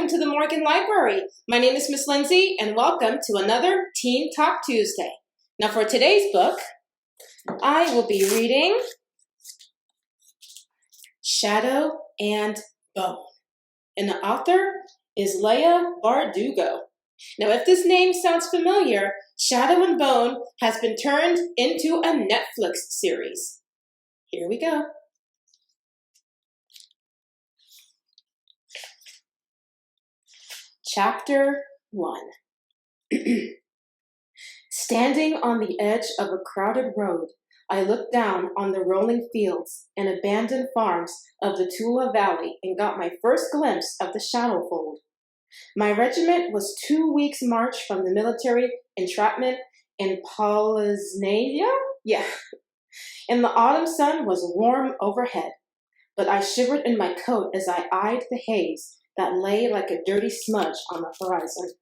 welcome to the Morgan Library. My name is Miss Lindsay, and welcome to another Teen Talk Tuesday. Now for today's book, I will be reading Shadow and Bone, and the author is Leigh Bardugo. Now if this name sounds familiar, Shadow and Bone has been turned into a Netflix series. Here we go. Chapter 1. Standing on the edge of a crowded road, I looked down on the rolling fields and abandoned farms of the Tula Valley and got my first glimpse of the Shadowfold. My regiment was 2 weeks' march from the military entrapment in Polysnavia? Yeah. And the autumn sun was warm overhead, but I shivered in my coat as I eyed the haze that lay like a dirty smudge on the horizon.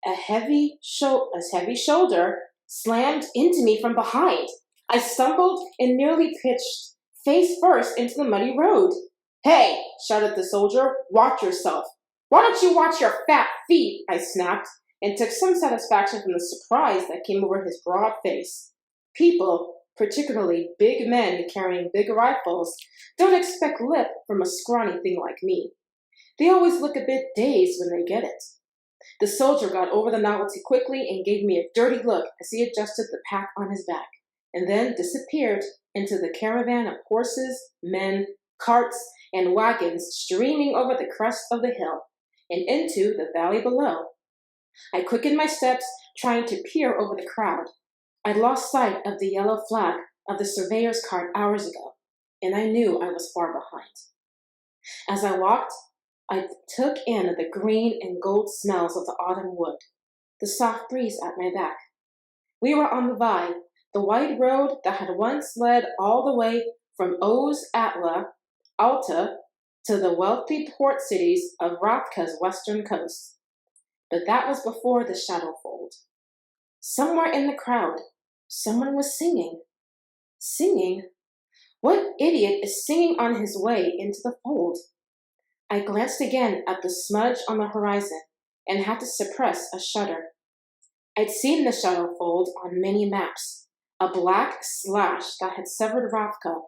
A heavy shoulder slammed into me from behind. I stumbled and nearly pitched face first into the muddy road. "Hey," shouted the soldier, "watch yourself." "Why don't you watch your fat feet?" I snapped, and took some satisfaction from the surprise that came over his broad face. People, particularly big men carrying big rifles, don't expect lip from a scrawny thing like me. They always look a bit dazed when they get it. The soldier got over the novelty quickly and gave me a dirty look as he adjusted the pack on his back, and then disappeared into the caravan of horses, men, carts, and wagons streaming over the crest of the hill and into the valley below. I quickened my steps, trying to peer over the crowd. I'd lost sight of the yellow flag of the surveyor's cart hours ago, and I knew I was far behind. As I walked, I took in the green and gold smells of the autumn wood, the soft breeze at my back. We were on the Vai, the wide road that had once led all the way from Alta to the wealthy port cities of Ravka's western coast. But that was before the Shadowfold. Somewhere in the crowd, someone was singing. Singing? What idiot is singing on his way into the fold? I glanced again at the smudge on the horizon and had to suppress a shudder. I'd seen the Shadowfold on many maps, a black slash that had severed Ravka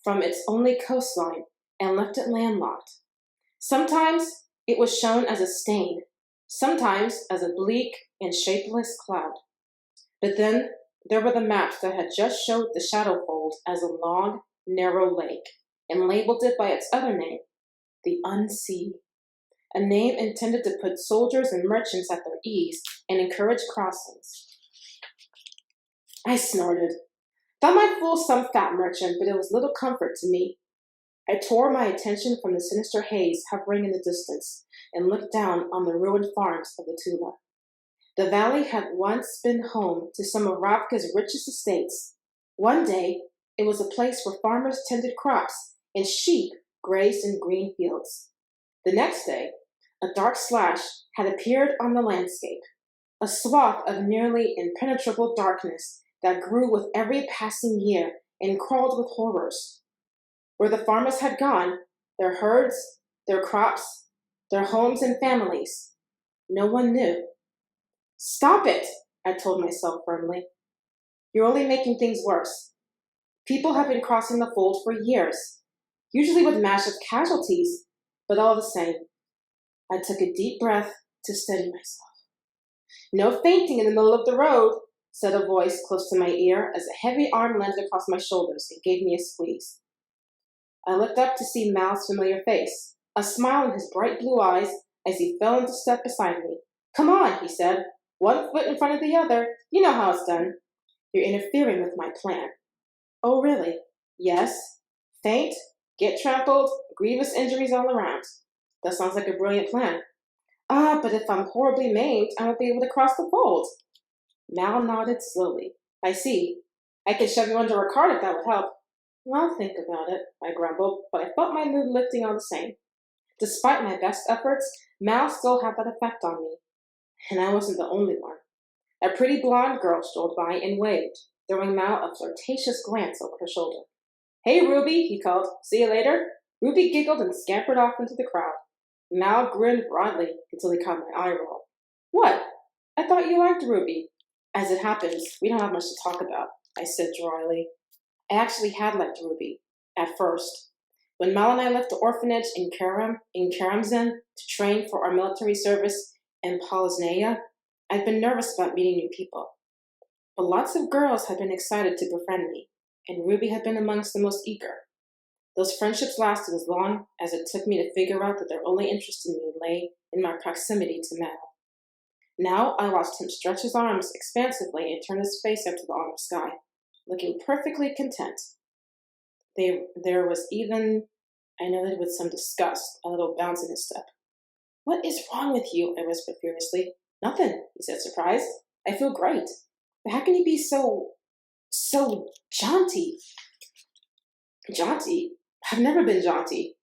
from its only coastline and left it landlocked. Sometimes it was shown as a stain, sometimes as a bleak and shapeless cloud. But then there were the maps that had just showed the Shadowfold as a long, narrow lake and labeled it by its other name, the Unsea, a name intended to put soldiers and merchants at their ease and encourage crossings. I snorted. That might fool some fat merchant, but it was little comfort to me. I tore my attention from the sinister haze hovering in the distance and looked down on the ruined farms of the Tula. The valley had once been home to some of Ravka's richest estates. One day, it was a place where farmers tended crops and sheep grazed in green fields. The next day, a dark slash had appeared on the landscape, a swath of nearly impenetrable darkness that grew with every passing year and crawled with horrors. Where the farmers had gone, their herds, their crops, their homes and families, no one knew. "Stop it," I told myself firmly. "You're only making things worse. People have been crossing the fold for years, usually with massive casualties, but all the same." I took a deep breath to steady myself. "No fainting in the middle of the road," said a voice close to my ear as a heavy arm landed across my shoulders and gave me a squeeze. I looked up to see Mal's familiar face, a smile in his bright blue eyes as he fell into step beside me. "Come on," he said. "One foot in front of the other. You know how it's done." "You're interfering with my plan." "Oh, really?" "Yes. Faint, get trampled, grievous injuries all around." "That sounds like a brilliant plan." But if I'm horribly maimed, I won't be able to cross the fold." Mal nodded slowly. "I see. I could shove you under a cart if that would help." "Well, think about it," I grumbled, but I felt my mood lifting all the same. Despite my best efforts, Mal still had that effect on me. And I wasn't the only one. A pretty blonde girl strolled by and waved, throwing Mal a flirtatious glance over her shoulder. "Hey, Ruby," he called. "See you later?" Ruby giggled and scampered off into the crowd. Mal grinned broadly until he caught my eye roll. What? I thought you liked Ruby. As it happens, we don't have much to talk about, I said dryly. I actually had liked Ruby, at first. When Mal and I left the orphanage in Karamzin to train for our military service in Polysnaya, I'd been nervous about meeting new people. But lots of girls had been excited to befriend me, and Ruby had been amongst the most eager. Those friendships lasted as long as it took me to figure out that their only interest in me lay in my proximity to Mal. Now I watched him stretch his arms expansively and turn his face up to the autumn sky, looking perfectly content. There was even, I noted with some disgust, a little bounce in his step. What is wrong with you? I whispered furiously. Nothing, he said, surprised. I feel great. But how can you be so jaunty? Jaunty? I've never been jaunty.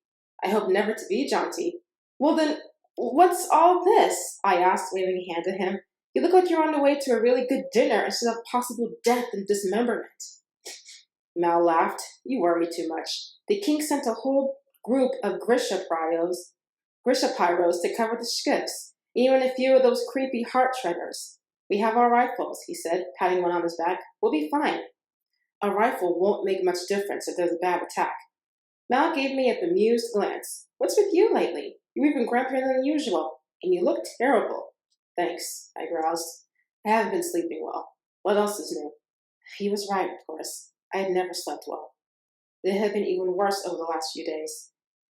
I hope never to be jaunty. Well then, what's all this? I asked, waving a hand at him. You look like you're on the way to a really good dinner instead of possible death and dismemberment. Mal laughed. You worry me too much. The king sent a whole group of Grishapiros to cover the ships, even a few of those creepy heart treaders. We have our rifles, he said, patting one on his back. We'll be fine. A rifle won't make much difference if there's a bad attack. Mal gave me a bemused glance. What's with you lately? You're even grumpier than usual, and you look terrible. Thanks, I groused. I haven't been sleeping well. What else is new? He was right, of course. I had never slept well. It had been even worse over the last few days.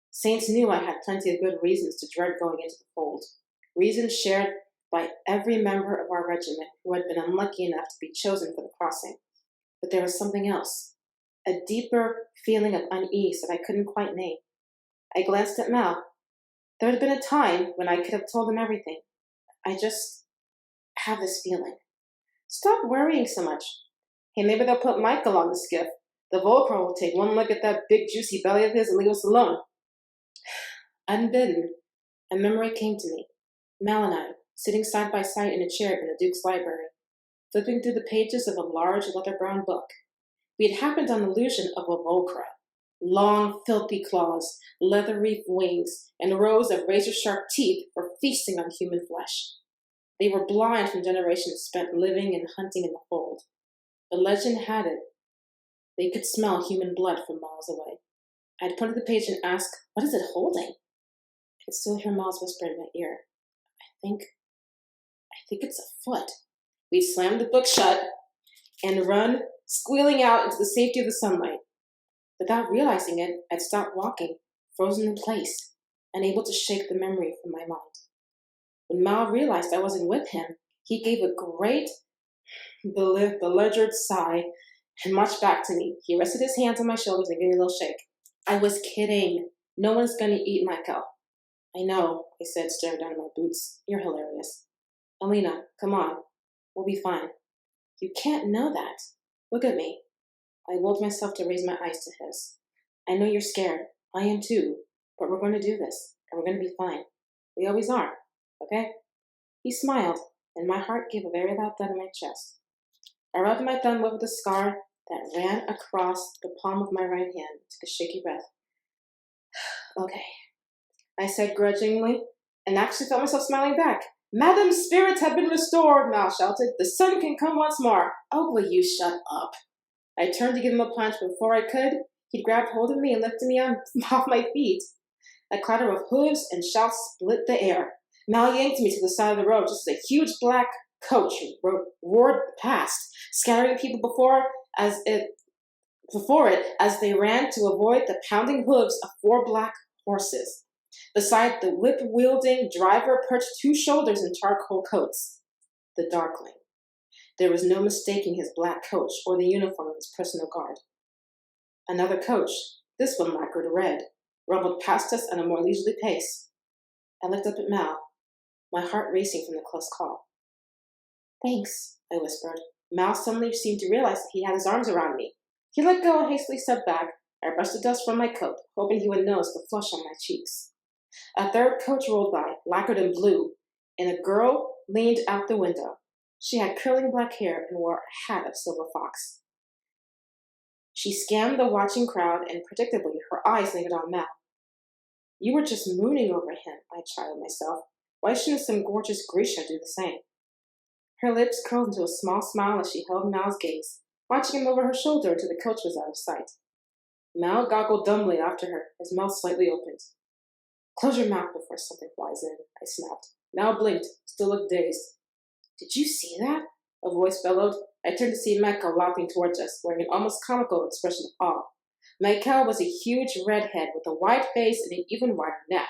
Saints knew I had plenty of good reasons to dread going into the fold, reasons shared by every member of our regiment who had been unlucky enough to be chosen for the crossing. But there was something else, a deeper feeling of unease that I couldn't quite name. I glanced at Mal. There had been a time when I could have told him everything. I just have this feeling. Stop worrying so much. Hey, maybe they'll put Michael on the skiff. The Volcro will take one look at that big juicy belly of his and leave us alone. Unbidden, a memory came to me. Mal and I, sitting side by side in a chair in the Duke's library, flipping through the pages of a large leather-brown book. We had happened on illusion of a Volcra. Long, filthy claws, leather-wreathed wings, and rows of razor-sharp teeth for feasting on human flesh. They were blind from generations spent living and hunting in the fold. The legend had it they could smell human blood from miles away. I'd point to the page and ask, what is it holding? I could still hear Mal's whisper in my ear. I think it's a foot. We'd slammed the book shut and run, squealing out into the safety of the sunlight. Without realizing it, I'd stopped walking, frozen in place, unable to shake the memory from my mind. When Mal realized I wasn't with him, he gave a great, beleaguered sigh and marched back to me. He rested his hands on my shoulders and gave me a little shake. I was kidding. No one's going to eat Michael. I know, I said, staring down at my boots. You're hilarious. Alina, come on. We'll be fine. You can't know that. Look at me. I willed myself to raise my eyes to his. I know you're scared. I am too. But we're going to do this, and we're going to be fine. We always are. Okay? He smiled, and my heart gave a very loud thud in my chest. I rubbed my thumb over the scar that ran across the palm of my right hand, took a shaky breath. Okay, I said grudgingly, and actually felt myself smiling back. Madam's spirits have been restored, Mal shouted. The sun can come once more. Oh, will you shut up? I turned to give him a punch, but before I could, he'd grabbed hold of me and lifted me off my feet. A clatter of hooves and shouts split the air. Mal yanked me to the side of the road just as a huge black coach roared past, scattering people before it as they ran to avoid the pounding hooves of 4 black horses. Beside the whip-wielding driver perched 2 shoulders in charcoal coats. The Darkling. There was no mistaking his black coach or the uniform of his personal guard. Another coach, this one lacquered red, rumbled past us at a more leisurely pace. I looked up at Mal, my heart racing from the close call. Thanks, I whispered. Mal suddenly seemed to realize that he had his arms around me. He let go and hastily stepped back. I brushed the dust from my coat, hoping he would notice the flush on my cheeks. A third coach rolled by, lacquered in blue, and a girl leaned out the window. She had curling black hair and wore a hat of silver fox. She scanned the watching crowd, and predictably her eyes lingered on Mal. You were just mooning over him, I chided myself. Why shouldn't some gorgeous Grisha do the same? Her lips curled into a small smile as she held Mal's gaze, watching him over her shoulder until the coach was out of sight. Mal goggled dumbly after her, his mouth slightly opened. Close your mouth before something flies in, I snapped. Mal blinked, still looked dazed. Did you see that? A voice bellowed. I turned to see Mecca lopping towards us, wearing an almost comical expression of awe. Mecca was a huge redhead with a wide face and an even wider neck.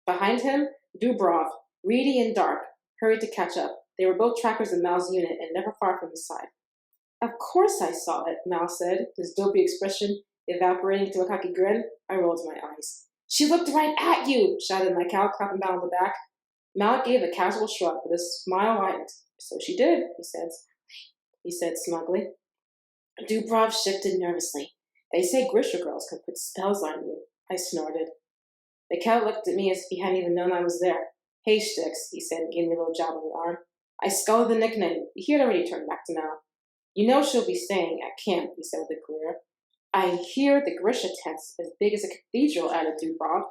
Behind him, Dubrov, reedy and dark, hurried to catch up. They were both trackers of Mal's unit and never far from his side. Of course I saw it, Mal said, his dopey expression evaporating into a cocky grin. I rolled my eyes. She looked right at you, shouted Michael, clapping Mal on the back. Mal gave a casual shrug, but his smile widened. So she did, he said smugly. Dubrov shifted nervously. They say Grisha girls can put spells on you, I snorted. Michael looked at me as if he hadn't even known I was there. Hey, Sticks, he said and gave me a little jab on the arm. I sculled the nickname. He had already turned back to Mal. You know she'll be staying at camp, he said with a glare. I hear the Grisha tent's as big as a cathedral, added Dubrov.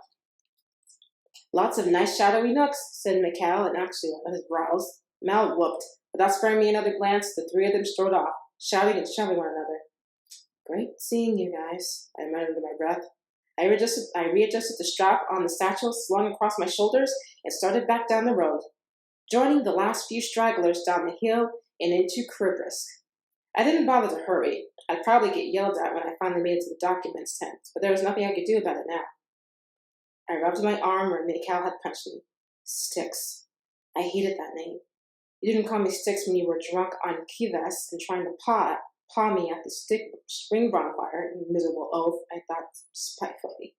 Lots of nice shadowy nooks, said Mikhail, and actually one of his brows. Mal whooped, but that sparing me another glance, the three of them strode off, shouting and shoving one another. Great seeing you guys, I muttered under my breath. I readjusted the strap on the satchel slung across my shoulders and started back down the road, joining the last few stragglers down the hill and into Kribrisk. I didn't bother to hurry. I'd probably get yelled at when I finally made it to the documents tent, but there was nothing I could do about it now. I rubbed my arm where Mikhail had punched me. Sticks. I hated that name. You didn't call me Sticks when you were drunk on Kivas and trying to paw me at the spring bonfire, you miserable oaf, I thought spitefully.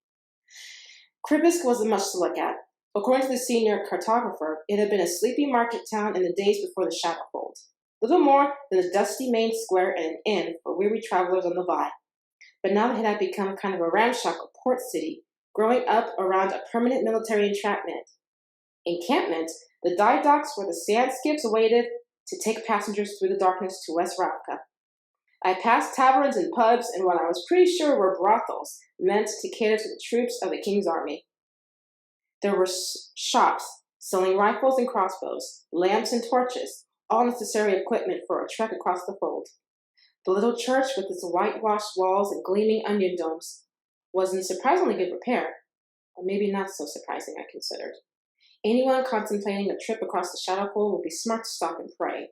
Kribrisk wasn't much to look at. According to the senior cartographer, it had been a sleepy market town in the days before the Shadowfold. Little more than a dusty main square and an inn for weary travelers on the Vai. But now it had become kind of a ramshackle port city, growing up around a permanent military encampment. The dive docks where the sand skiffs waited to take passengers through the darkness to West Ravka. I passed taverns and pubs and what I was pretty sure were brothels meant to cater to the troops of the king's army. There were shops selling rifles and crossbows, lamps and torches, all necessary equipment for a trek across the fold. The little church with its whitewashed walls and gleaming onion domes was in surprisingly good repair, or maybe not so surprising, I considered. Anyone contemplating a trip across the Shadowfold would be smart to stop and pray.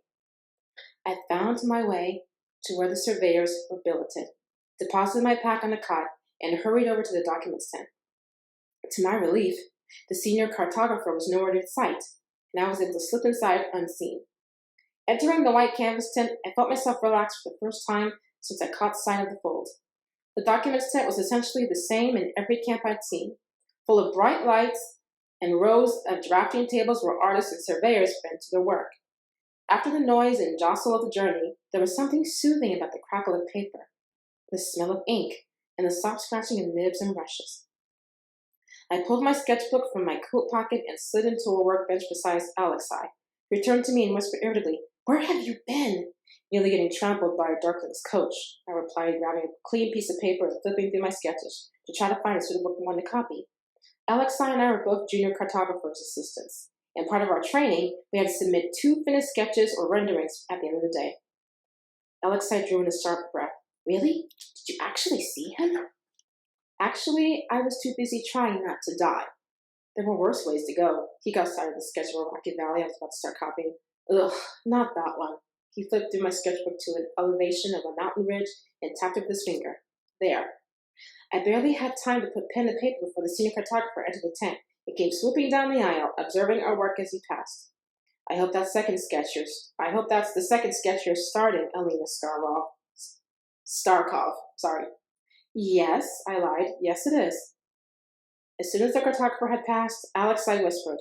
I found my way to where the surveyors were billeted, deposited my pack on a cot, and hurried over to the documents tent. To my relief, the senior cartographer was nowhere in sight, and I was able to slip inside unseen. Entering the white canvas tent, I felt myself relaxed for the first time since I caught sight of the fold. The documents tent was essentially the same in every camp I'd seen, full of bright lights and rows of drafting tables where artists and surveyors bent to their work. After the noise and jostle of the journey, there was something soothing about the crackle of paper, the smell of ink, and the soft scratching of nibs and brushes. I pulled my sketchbook from my coat pocket and slid into a workbench beside Alexei, who turned to me and whispered irritably, "Where have you been?" Nearly getting trampled by a darkless coach, I replied, grabbing a clean piece of paper and flipping through my sketches to try to find a suitable one to copy. Alexei and I were both junior cartographers' assistants, and part of our training, we had to submit 2 finished sketches or renderings at the end of the day. Alexei drew in a sharp breath. Really? Did you actually see him? Actually, I was too busy trying not to die. There were worse ways to go. He got started the sketch of a rocky valley I was about to start copying. Ugh, not that one. He flipped through my sketchbook to an elevation of a mountain ridge and tapped it with his finger. There. I barely had time to put pen to paper before the senior cartographer entered the tent. He came swooping down the aisle, observing our work as he passed. I hope that's the second sketch you're starting, Alina Starkov. Yes, I lied. Yes, it is. As soon as the cartographer had passed, Alexei whispered,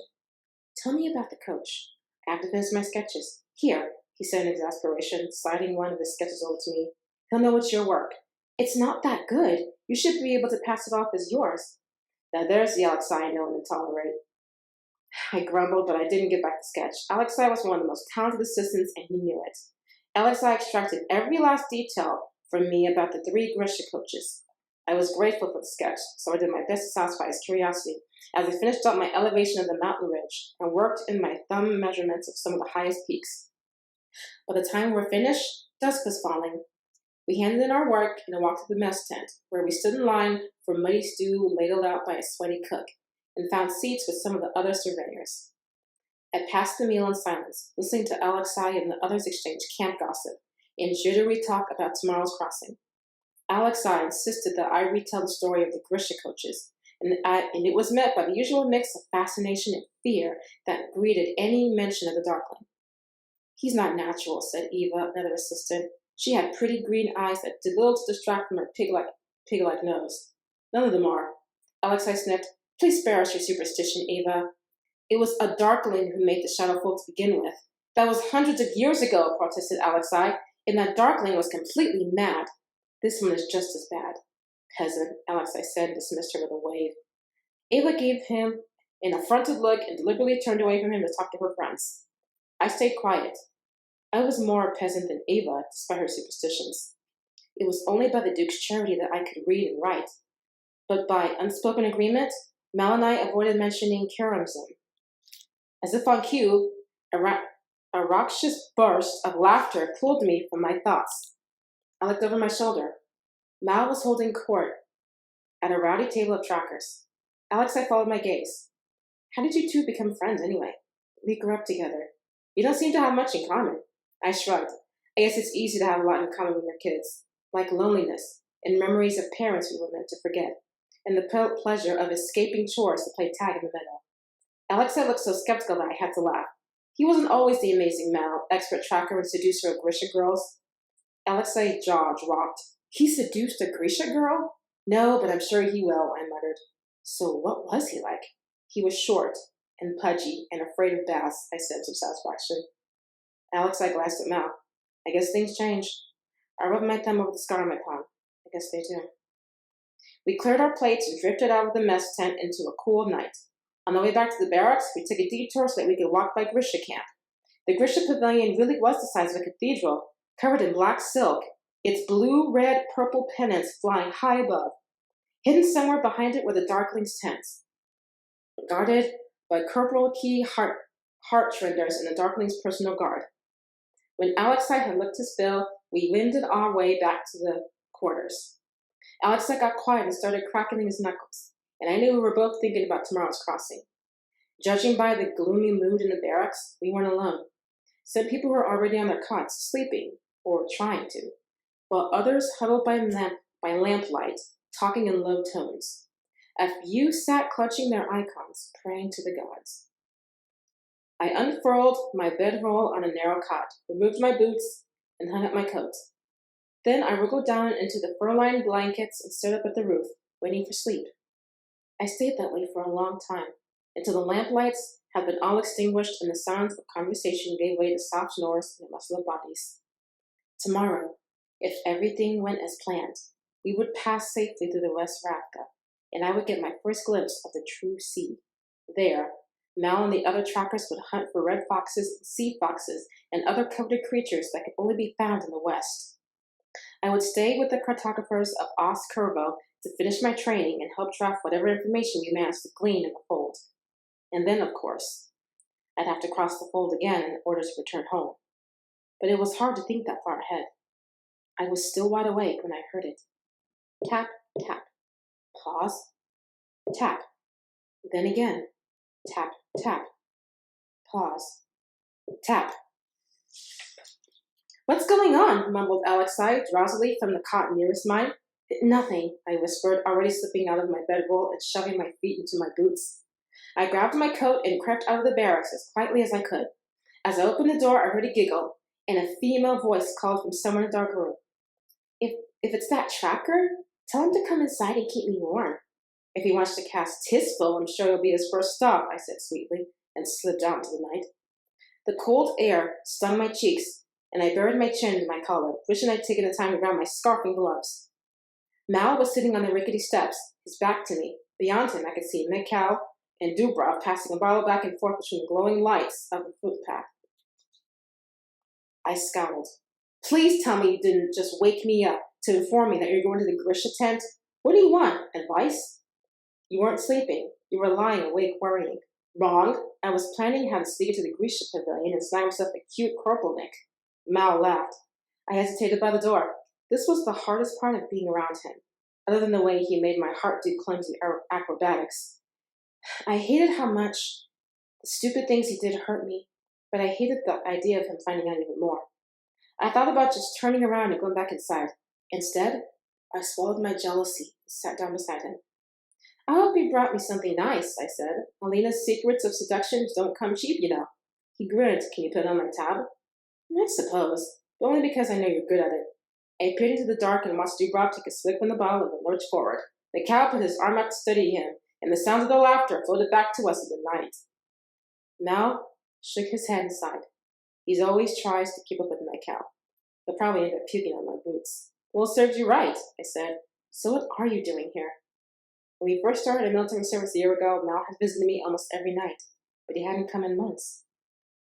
"Tell me about the coach. I have to finish my sketches. Here," he said in exasperation, sliding one of his sketches over to me. "He'll know it's your work." "It's not that good. You should be able to pass it off as yours." Now there's the Alexei I know and tolerate. I grumbled, but I didn't get back the sketch. Alexei was one of the most talented assistants, and he knew it. Alexei extracted every last detail from me about the 3 Grisha coaches. I was grateful for the sketch, so I did my best to satisfy his curiosity as I finished up my elevation of the mountain ridge and worked in my thumb measurements of some of the highest peaks. By the time we were finished, dusk was falling. We handed in our work and walked to the mess tent, where we stood in line for muddy stew ladled out by a sweaty cook, and found seats with some of the other surveyors. I passed the meal in silence, listening to Alexei and the others exchange camp gossip and jittery talk about tomorrow's crossing. Alexei insisted that I retell the story of the Grisha coaches, and it was met by the usual mix of fascination and fear that greeted any mention of the Darkling. He's not natural, said Eva, another assistant. She had pretty green eyes that did little to distract from her pig-like nose. None of them are. Alexei sniffed. Please spare us your superstition, Eva. It was a Darkling who made the Shadowfold to begin with. That was hundreds of years ago, protested Alexei, and that Darkling was completely mad. This one is just as bad. Peasant, Alexei said and dismissed her with a wave. Eva gave him an affronted look and deliberately turned away from him to talk to her friends. I stayed quiet. I was more a peasant than Eva, despite her superstitions. It was only by the Duke's charity that I could read and write. But by unspoken agreement, Mal and I avoided mentioning Karamzin. As if on cue, a raucous burst of laughter pulled me from my thoughts. I looked over my shoulder. Mal was holding court at a rowdy table of trackers. Alexei followed my gaze. How did you two become friends anyway? We grew up together. You don't seem to have much in common. I shrugged. I guess it's easy to have a lot in common with your kids, like loneliness and memories of parents we were meant to forget, and the pleasure of escaping chores to play tag in the meadow. Alexei looked so skeptical that I had to laugh. He wasn't always the amazing Mal, expert tracker and seducer of Grisha girls. Alexei's jaw dropped. He seduced a Grisha girl? No, but I'm sure he will, I muttered. So what was he like? He was short and pudgy and afraid of baths, I said with satisfaction. Alexei glanced at Mal. I guess things change. I rubbed my thumb over the scar on my palm. I guess they do. We cleared our plates and drifted out of the mess tent into a cool night. On the way back to the barracks, we took a detour so that we could walk by Grisha camp. The Grisha pavilion really was the size of a cathedral, covered in black silk, its blue, red, purple pennants flying high above. Hidden somewhere behind it were the Darkling's tents, guarded by Corporal Key Heartrenders and the Darkling's personal guard. When Alexei had looked his fill, we wended our way back to the quarters. Alexei got quiet and started cracking his knuckles, and I knew we were both thinking about tomorrow's crossing. Judging by the gloomy mood in the barracks, we weren't alone. Some people were already on their cots, sleeping, or trying to, while others huddled by lamplight, talking in low tones. A few sat clutching their icons, praying to the gods. I unfurled my bedroll on a narrow cot, removed my boots, and hung up my coat. Then I wriggled down into the fur-lined blankets and stood up at the roof, waiting for sleep. I stayed that way for a long time, until the lamplights had been all extinguished and the sounds of conversation gave way to soft snores and the rustle of bodies. Tomorrow, if everything went as planned, we would pass safely through the West Ravka, and I would get my first glimpse of the true sea. There, Mal and the other trackers would hunt for red foxes, sea foxes, and other coveted creatures that could only be found in the West. I would stay with the cartographers of Os Curvo to finish my training and help draft whatever information we managed to glean in the fold. And then, of course, I'd have to cross the fold again in order to return home. But it was hard to think that far ahead. I was still wide awake when I heard it. Tap, tap. Pause. Tap. Then again. Tap, tap. Pause. Tap. What's going on? Mumbled Alexei drowsily from the cot nearest mine. Nothing, I whispered, already slipping out of my bedroll and shoving my feet into my boots. I grabbed my coat and crept out of the barracks as quietly as I could. As I opened the door, I heard a giggle, and a female voice called from somewhere in the dark room. If it's that tracker, tell him to come inside and keep me warm. If he wants to cast his foe, I'm sure it'll be his first stop, I said sweetly, and slipped out into the night. The cold air stung my cheeks, and I buried my chin in my collar, wishing I'd taken the time to grab my scarf and gloves. Mal was sitting on the rickety steps, his back to me. Beyond him, I could see Mikhail and Dubrov passing a bottle back and forth between the glowing lights of the footpath. I scowled. Please tell me you didn't just wake me up to inform me that you're going to the Grisha tent. What do you want? Advice? You weren't sleeping. You were lying awake worrying. Wrong. I was planning how to sneak into the Grisha pavilion and snag myself a cute corporalnik. Mal laughed. I hesitated by the door. This was the hardest part of being around him, other than the way he made my heart do clumsy acrobatics. I hated how much the stupid things he did hurt me, but I hated the idea of him finding out even more. I thought about just turning around and going back inside. Instead, I swallowed my jealousy and sat down beside him. I hope you brought me something nice, I said. Alina's secrets of seduction don't come cheap, you know. He grinned. Can you put it on my tab? I suppose, but only because I know you're good at it. I peered into the dark and watched Dubrov take a swig from the bottle and then lurch forward. The cow put his arm out to steady him, and the sounds of their laughter floated back to us in the night. Mal shook his head and sighed. He always tries to keep up with my cow. He'll probably end up puking on my boots. Well, it serves you right, I said. So what are you doing here? When we first started military service a year ago, Mal had visited me almost every night, but he hadn't come in months.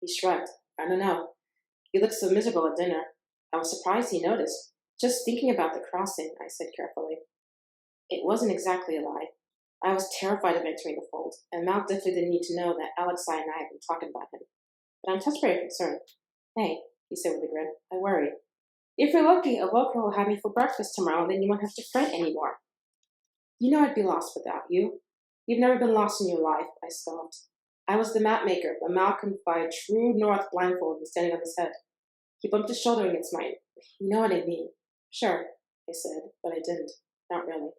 He shrugged. I don't know. He looked so miserable at dinner. I was surprised he noticed. Just thinking about the crossing, I said carefully. It wasn't exactly a lie. I was terrified of entering the fold, and Mal definitely didn't need to know that Alexei and I had been talking about him. But I'm just very concerned. Hey, he said with a grin, I worry. If you're lucky, a worker will have me for breakfast tomorrow, and then you won't have to fret anymore. You know I'd be lost without you. You've never been lost in your life, I scoffed. I was the map maker, but Mal can fly true north blindfolded and standing on his head. He bumped his shoulder against mine. You know what I mean. Sure, I said, but I didn't. Not really.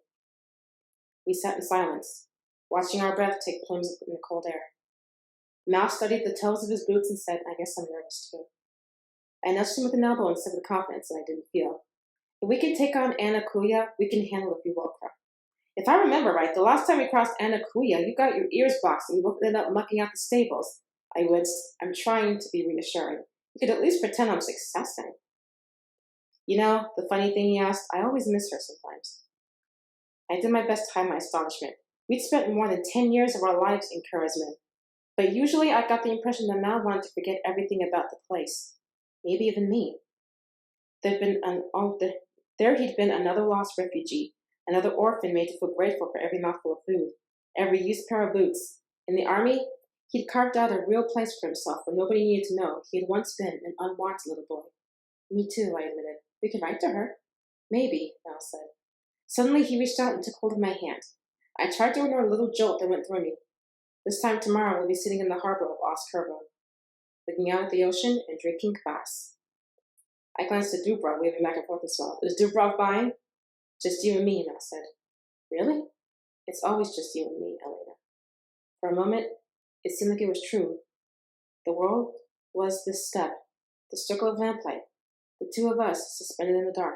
We sat in silence, watching our breath take plumes in the cold air. Mal studied the toes of his boots and said, I guess I'm nervous too. I nudged him with an elbow instead of the confidence that I didn't feel. If we can take on Anna Kuya, we can handle a few Volcra. If I remember right, the last time we crossed Anna Kuya, you got your ears boxed and we both ended up mucking out the stables. I winced. I'm trying to be reassuring. You could at least pretend I'm successing. You know, the funny thing he asked, I always miss her sometimes. I did my best to hide my astonishment. We'd spent more than 10 years of our lives in Kurazmin, but usually I got the impression that Mal wanted to forget everything about the place, maybe even me. There he'd been another lost refugee, another orphan made to feel grateful for every mouthful of food, every used pair of boots. In the army, he'd carved out a real place for himself where nobody needed to know he had once been an unwanted little boy. Me too, I admitted. We could write to her. Maybe, Mal said. Suddenly he reached out and took hold of my hand. I tried to ignore a little jolt that went through me. This time tomorrow we'll be sitting in the harbor of Ostkurvo, looking out at the ocean and drinking kvass. I glanced at Dubrov, waving back and forth and smiled. Is Dubrov buying? Just you and me, Mal said. Really? It's always just you and me, Elena. For a moment, it seemed like it was true. The world was this step, the circle of lamplight, the two of us suspended in the dark.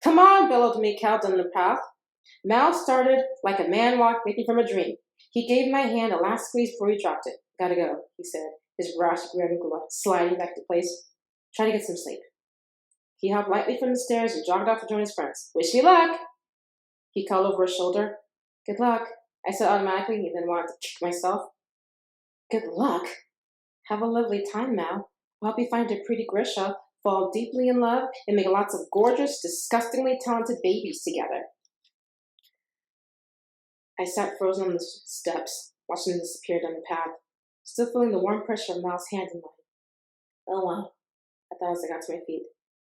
Come on, bellowed Mikhail down the path. Mal started like a man waking from a dream. He gave my hand a last squeeze before he dropped it. Gotta go, he said, his rash grin sliding back to place. Try to get some sleep. He hopped lightly from the stairs and jogged off to join his friends. Wish me luck! He called over his shoulder. Good luck, I said automatically, and then wanted to kick myself. Good luck? Have a lovely time, Mal. I hope you find a pretty Grisha, fall deeply in love, and make lots of gorgeous, disgustingly talented babies together. I sat frozen on the steps, watching him disappear down the path, still feeling the warm pressure of Mal's hand in mine. Oh well, I thought as I got to my feet.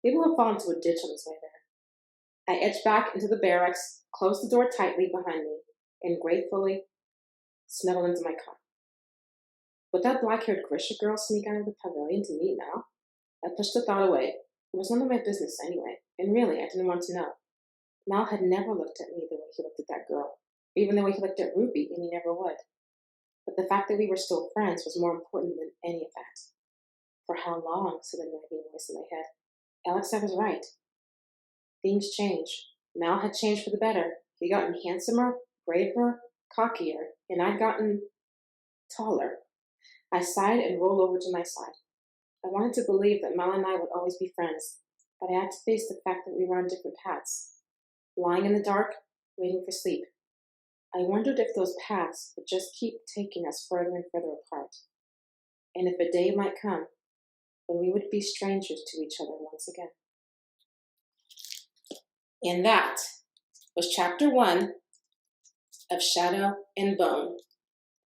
Maybe we'll fall into a ditch on his way there. I edged back into the barracks, closed the door tightly behind me, and gratefully snuggled into my cot. Would that black-haired Grisha girl sneak out of the pavilion to meet Mal? I pushed the thought away. It was none of my business anyway, and really, I didn't want to know. Mal had never looked at me the way he looked at that girl, even the way he looked at Ruby, and he never would. But the fact that we were still friends was more important than any of that. For how long? Said a nagging voice in my head. Alexei was right. Things change. Mal had changed for the better. He'd gotten handsomer, braver, cockier, and I'd gotten taller. I sighed and rolled over to my side. I wanted to believe that Mal and I would always be friends, but I had to face the fact that we were on different paths, lying in the dark, waiting for sleep. I wondered if those paths would just keep taking us further and further apart, and if a day might come when we would be strangers to each other once again. And that was Chapter 1 of Shadow and Bone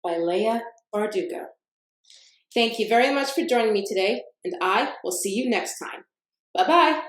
by Leigh Bardugo. Thank you very much for joining me today, and I will see you next time. Bye-bye.